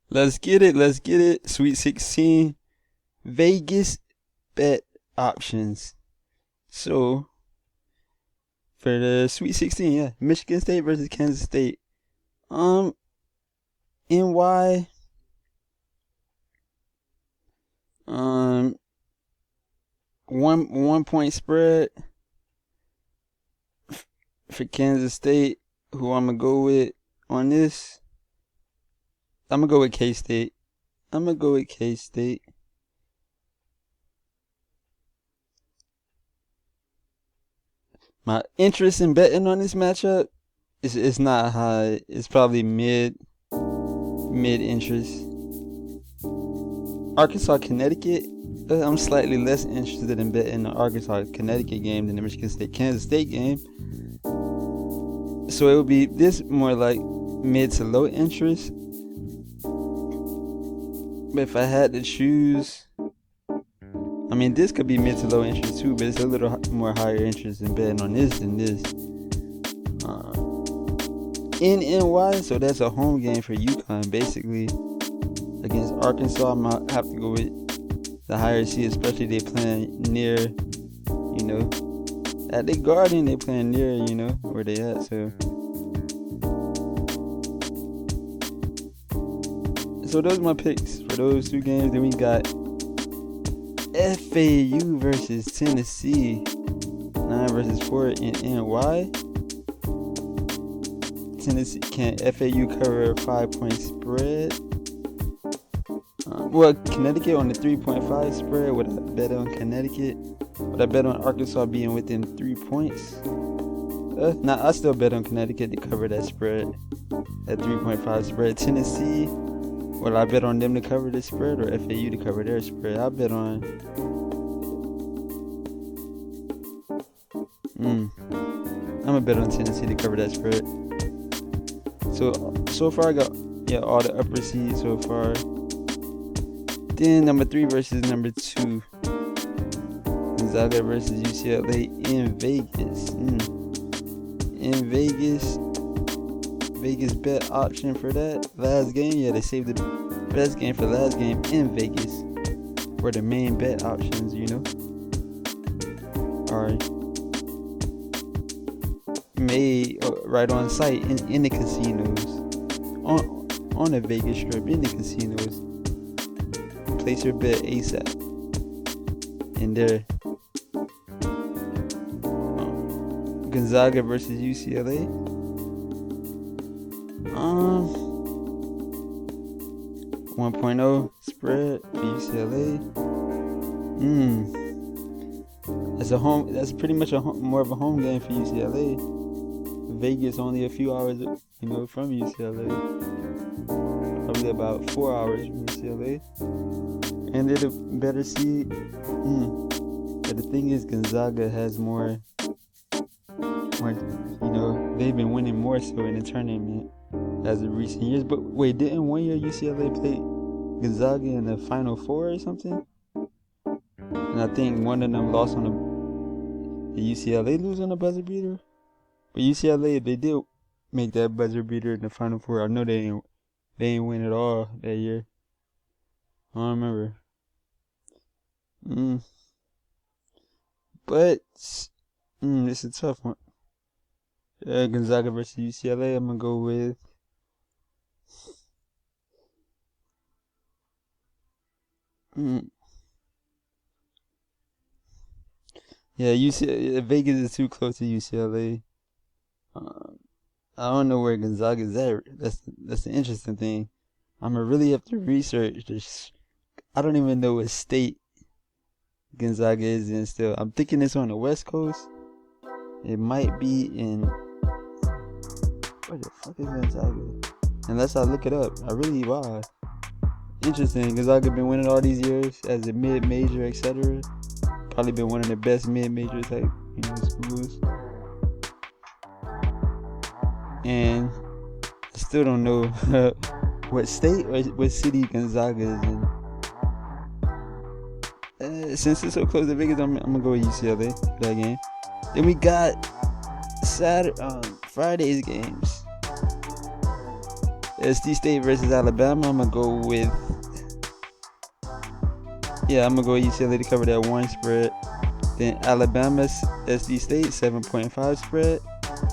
Let's get it. Let's get it. Sweet 16 Vegas bet options. So for the Sweet 16, yeah, Michigan State versus Kansas State. Um, NY. Um, one point spread for Kansas State. Who I'm gonna go with on this? I'm gonna go with K State. I'm gonna go with K State. My interest in betting on this matchup is not high. It's probably mid interest. Arkansas Connecticut. I'm slightly less interested in betting the Arkansas Connecticut game than the Michigan State Kansas State game. So it would be this more like mid to low interest. But if I had to choose, I mean, this could be mid to low interest too, but it's a little more higher interest in betting on this than this. In NY, so that's a home game for UConn, basically. Against Arkansas, I might have to go with the higher seed, especially they playing near, at the Garden, they playing near, where they at, so. So those are my picks for those two games. Then we got FAU versus Tennessee, 9 versus 4 in NY. Tennessee can FAU cover a 5-point spread. Connecticut on the 3.5 spread. Would I bet on Connecticut? Would I bet on Arkansas being within 3 points? I still bet on Connecticut to cover that spread, that 3.5 spread. Tennessee, would I bet on them to cover the spread or FAU to cover their spread? I bet on. I'm gonna bet on Tennessee to cover that spread. So far I got all the upper seeds so far. Then number 3 versus number 2. Gonzaga versus UCLA in Vegas. In Vegas bet option for that last game. Yeah, they saved the best game for last game in Vegas. Where the main bet options, are made right on site in the casinos, on the Vegas Strip, in the casinos. Place your bet ASAP. And there, Gonzaga versus UCLA. 1.0 spread for UCLA. That's pretty much more of a home game for UCLA. Vegas only a few hours, from UCLA. Probably about 4 hours from UCLA. And they're the better seed. But the thing is, Gonzaga has more, they've been winning more so in the tournament as of recent years. But wait, didn't one year UCLA play Gonzaga in the Final Four or something? And I think one of them lost on the UCLA lose on the buzzer beater. But UCLA, they did make that buzzer beater in the Final Four. I know they ain't win at all that year. I don't remember. But it's a tough one. Gonzaga versus UCLA. I'm gonna go with. Yeah, Vegas is too close to UCLA. I don't know where Gonzaga is at. That's the interesting thing. I'm gonna really have to research this. I don't even know what state Gonzaga is in still. I'm thinking it's on the West Coast. It might be in. Where the fuck is Gonzaga? Unless I look it up. Wow. Interesting. Gonzaga been winning all these years as a mid-major, etc. Probably been one of the best mid-major type, schools. And I still don't know what state or what city Gonzaga is in. Since it's so close to Vegas, I'm gonna go with UCLA for that game. Then we got Friday's games. SD State versus Alabama. I'm gonna go with UCLA to cover that 1 spread. Then Alabama's SD State 7.5 spread.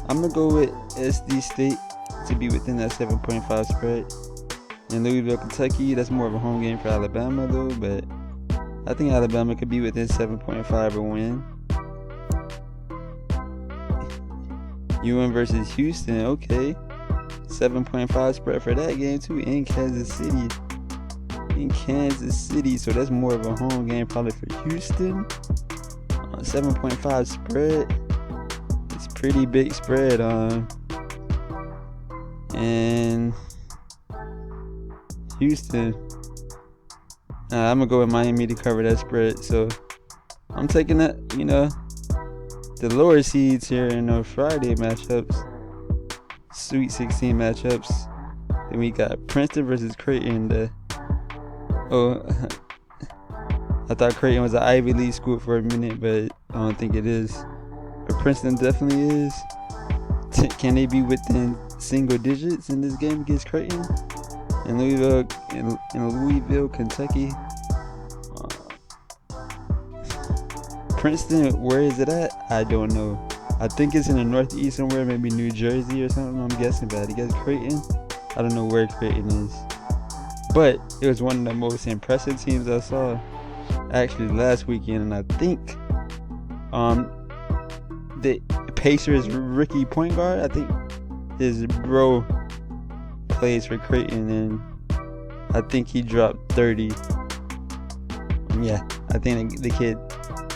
I'm gonna go with SD State to be within that 7.5 spread. In Louisville, Kentucky, that's more of a home game for Alabama though, but I think Alabama could be within 7.5 or win. UM versus Houston, okay. 7.5 spread for that game too in Kansas City. So that's more of a home game probably for Houston. 7.5 spread. It's pretty big spread. And Houston. I'm gonna go with Miami to cover that spread. So I'm taking that, the lower seeds here in the Friday matchups, Sweet-16 matchups. Then we got Princeton versus Creighton. I thought Creighton was an Ivy League school for a minute, but I don't think it is. But Princeton definitely is. Can they be within single digits in this game against Creighton? In Louisville, Kentucky. Princeton, where is it at? I don't know. I think it's in the Northeast somewhere, maybe New Jersey or something. I'm guessing, but I guess Creighton. I don't know where Creighton is. But it was one of the most impressive teams I saw actually last weekend, and I think the Pacers Ricky point guard, I think his bro plays for Creighton, and I think he dropped 30. I think the kid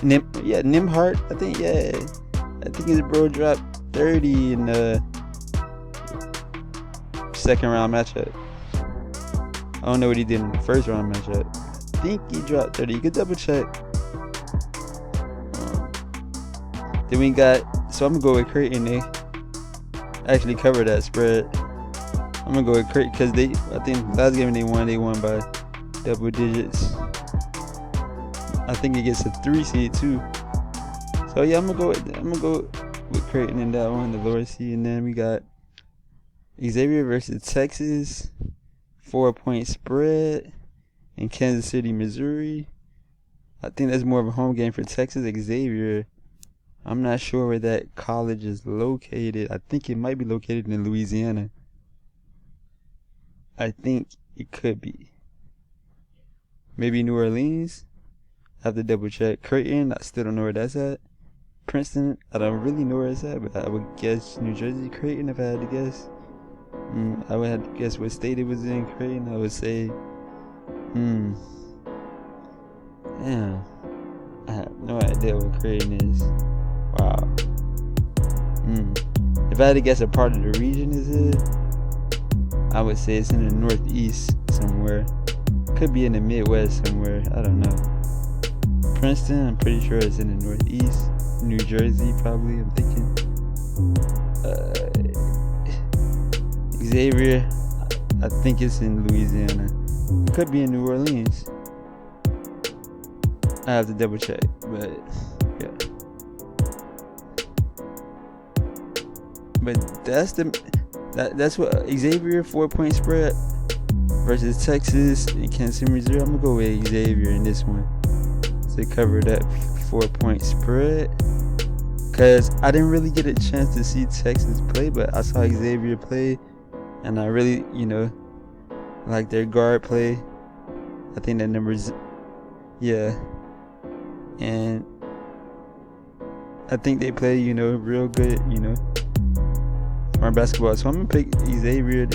Nimhart, I think his bro dropped 30 in the second round matchup. I don't know what he did in the first round matchup. I think he dropped 30. You could double check. Then we got, so I'm gonna go with Creighton. They actually covered that spread. I'm gonna go with Creighton because I think last game they won by double digits. I think it gets a 3 seed too. So yeah, I'm gonna go with Creighton in that one, the lower seed. And then we got Xavier versus Texas, 4-point spread in Kansas City, Missouri. I think that's more of a home game for Texas. Xavier, I'm not sure where that college is located. I think it might be located in Louisiana. I think it could be. Maybe New Orleans. I have to double check. Creighton, I still don't know where that's at. Princeton, I don't really know where it's at, but I would guess New Jersey. Creighton, if I had to guess. I would have to guess what state it was in. Creighton, I would say. Damn. I have no idea what Creighton is. Wow. If I had to guess a part of the region is it, I would say it's in the Northeast somewhere. Could be in the Midwest somewhere. I don't know. Princeton, I'm pretty sure it's in the Northeast. New Jersey, probably, I'm thinking. Xavier, I think it's in Louisiana. It could be in New Orleans. I have to double check, but yeah. But that's what Xavier 4-point spread versus Texas and Kansas City, Missouri. I'm gonna go with Xavier in this one to cover that 4-point spread, because I didn't really get a chance to see Texas play, but I saw Xavier play, and I really, like their guard play. I think that numbers, and I think they play, real good, smart basketball. So I'm gonna pick Xavier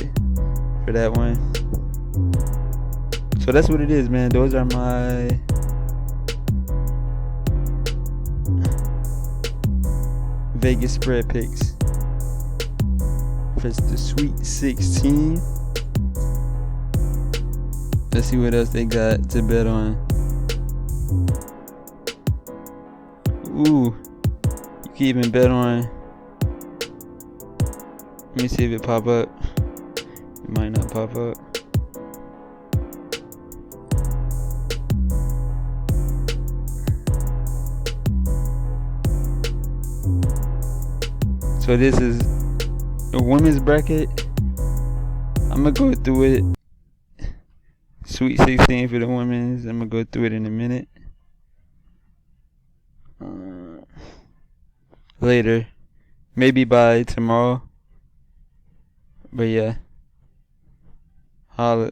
for that one. So that's what it is, man. Those are my Vegas spread picks for the Sweet-16. Let's see what else they got to bet on. Ooh, you can even bet on. Let me see if it pop up. It might not pop up. So this is a women's bracket. I'm gonna go through it. Sweet-16 for the women's. I'm gonna go through it in a minute. Later. Maybe by tomorrow. But yeah. Holla.